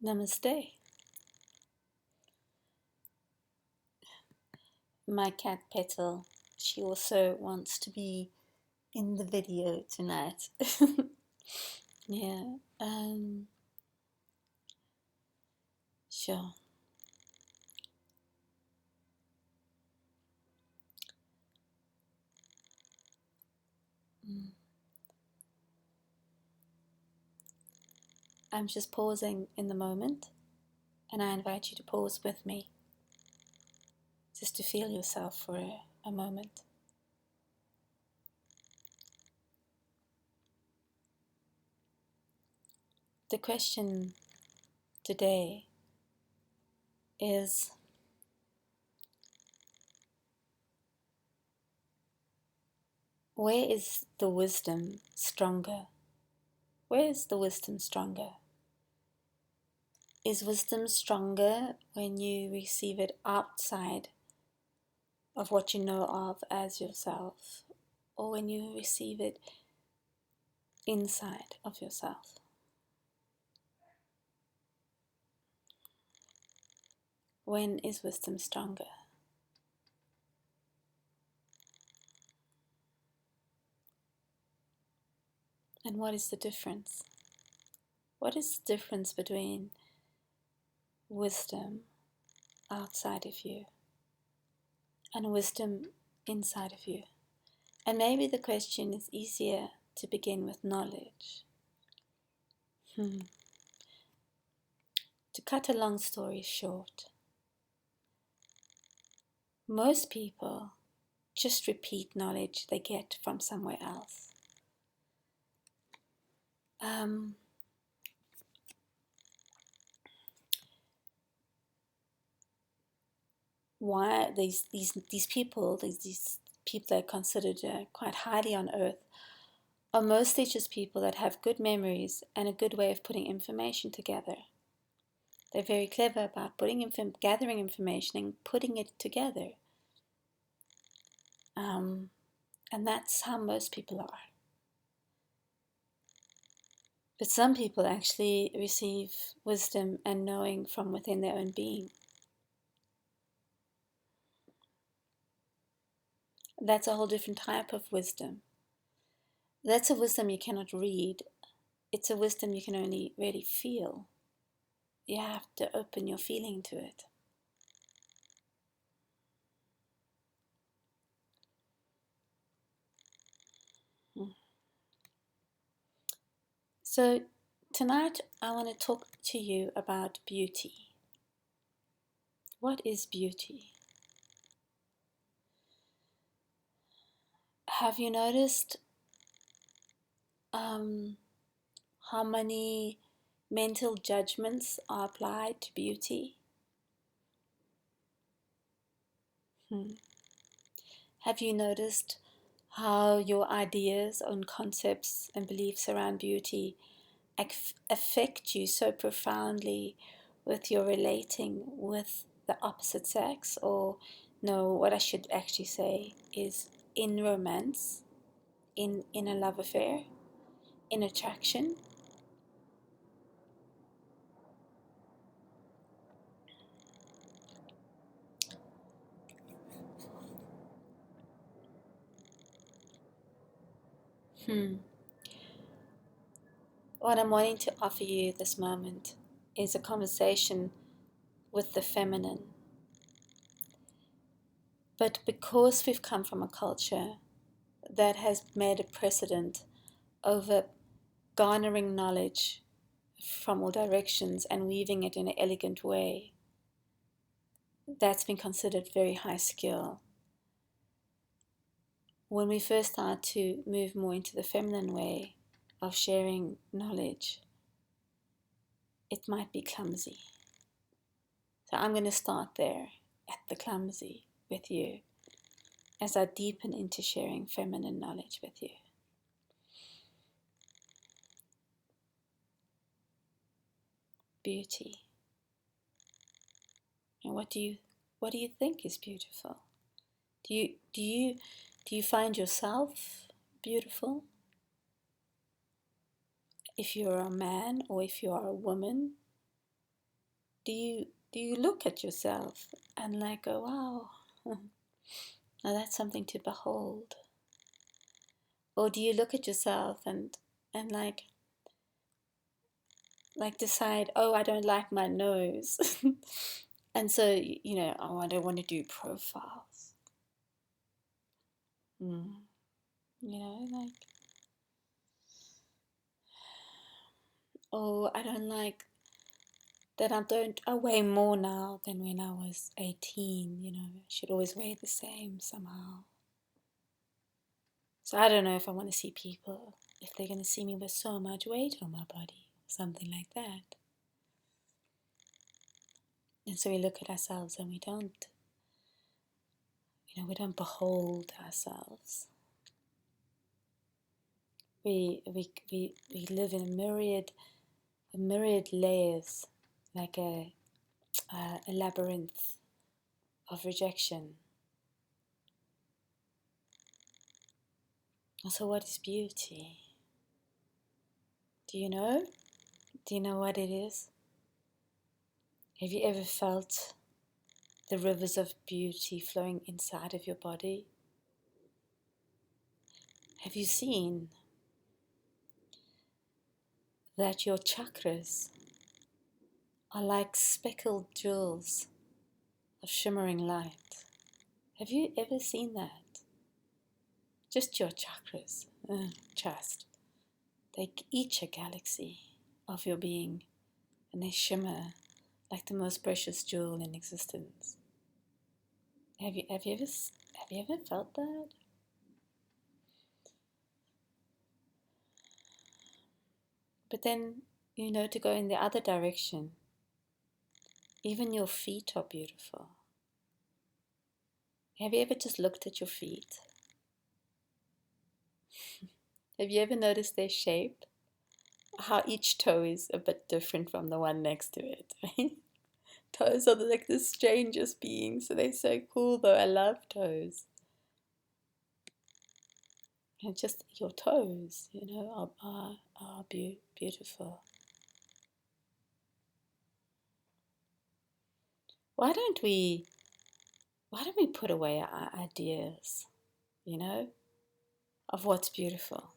Namaste. My cat Petal, she also wants to be in the video tonight. Yeah, sure. Mm. I'm just pausing in the moment, and I invite you to pause with me, just to feel yourself for a moment. The question today is, where is the wisdom stronger? Where is the wisdom stronger? Is wisdom stronger when you receive it outside of what you know of as yourself, or when you receive it inside of yourself? When is wisdom stronger? And what is the difference? What is the difference between wisdom outside of you and wisdom inside of you? And maybe the question is easier to begin with knowledge. To cut a long story short, most people just repeat knowledge they get from somewhere else. Why these people that are considered quite highly on earth are mostly just people that have good memories and a good way of putting information together. They're very clever about gathering information and putting it together. And that's how most people are. But some people actually receive wisdom and knowing from within their own being. That's a whole different type of wisdom. That's a wisdom you cannot read. It's a wisdom you can only really feel. You have to open your feeling to it. So tonight I want to talk to you about beauty. What is beauty? Have you noticed how many mental judgments are applied to beauty? Have you noticed how your ideas and concepts and beliefs around beauty affect you so profoundly with your relating with the opposite sex? Or no, what I should actually say is in romance, in a love affair, in attraction. What I'm wanting to offer you this moment is a conversation with the feminine. But because we've come from a culture that has made a precedent over garnering knowledge from all directions and weaving it in an elegant way, that's been considered very high skill. When we first start to move more into the feminine way of sharing knowledge, it might be clumsy. So I'm going to start there at the clumsy with you as I deepen into sharing feminine knowledge with you. Beauty. And what do you think is beautiful? Do you find yourself beautiful? If you're a man or if you are a woman, do you look at yourself and like go, wow, now that's something to behold? Or do you look at yourself and like decide, oh, I don't like my nose. And so, oh, I don't want to do profiles. Like, oh, I don't like that I weigh more now than when I was 18, I should always weigh the same somehow. So I don't know if I want to see people, if they're going to see me with so much weight on my body, something like that. And so we look at ourselves and we don't behold ourselves. We live in a myriad layers, like a labyrinth of rejection. So what is beauty? Do you know? Do you know what it is? Have you ever felt the rivers of beauty flowing inside of your body? Have you seen that your chakras are like speckled jewels of shimmering light? Have you ever seen that? Just your chakras, just. They each a galaxy of your being, and they shimmer like the most precious jewel in existence. Have you ever felt that? But then, to go in the other direction, even your feet are beautiful. Have you ever just looked at your feet? Have you ever noticed their shape? How each toe is a bit different from the one next to it, right? Toes are like the strangest beings, so they're so cool though. I love toes. And just your toes, are beautiful. Why don't we put away our ideas, of what's beautiful?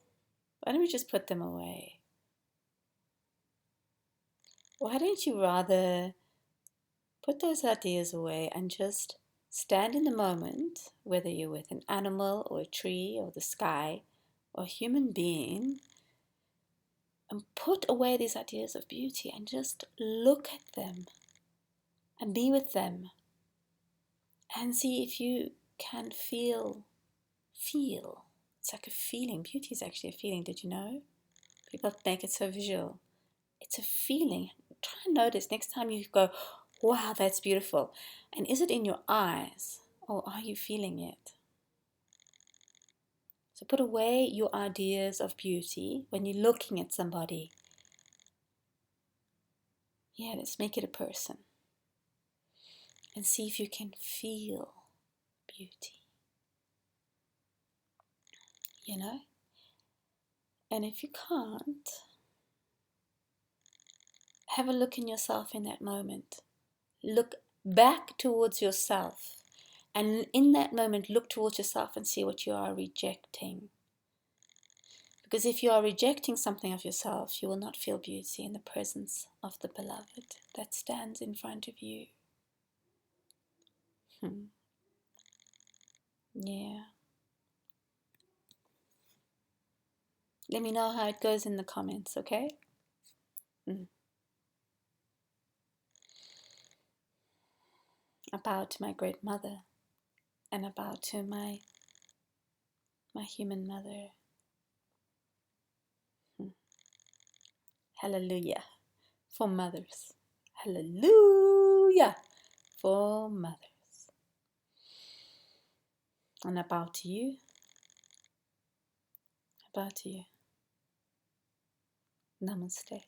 Why don't we just put them away? Why don't you rather put those ideas away and just stand in the moment, whether you're with an animal or a tree or the sky or a human being, and put away these ideas of beauty and just look at them and be with them and see if you can feel. It's like a feeling. Beauty is actually a feeling. Did you know? People make it so visual. It's a feeling. Try and notice next time you go, wow, that's beautiful. And is it in your eyes or are you feeling it? So put away your ideas of beauty when you're looking at somebody. Yeah, let's make it a person. And see if you can feel beauty. And if you can't, have a look in yourself in that moment. Look back towards yourself. And in that moment, look towards yourself and see what you are rejecting. Because if you are rejecting something of yourself, you will not feel beauty in the presence of the beloved that stands in front of you. Yeah. Let me know how it goes in the comments, okay? About my great mother and about to my human mother. Hallelujah for mothers. Hallelujah for mothers. And about to you. About to you. Namaste.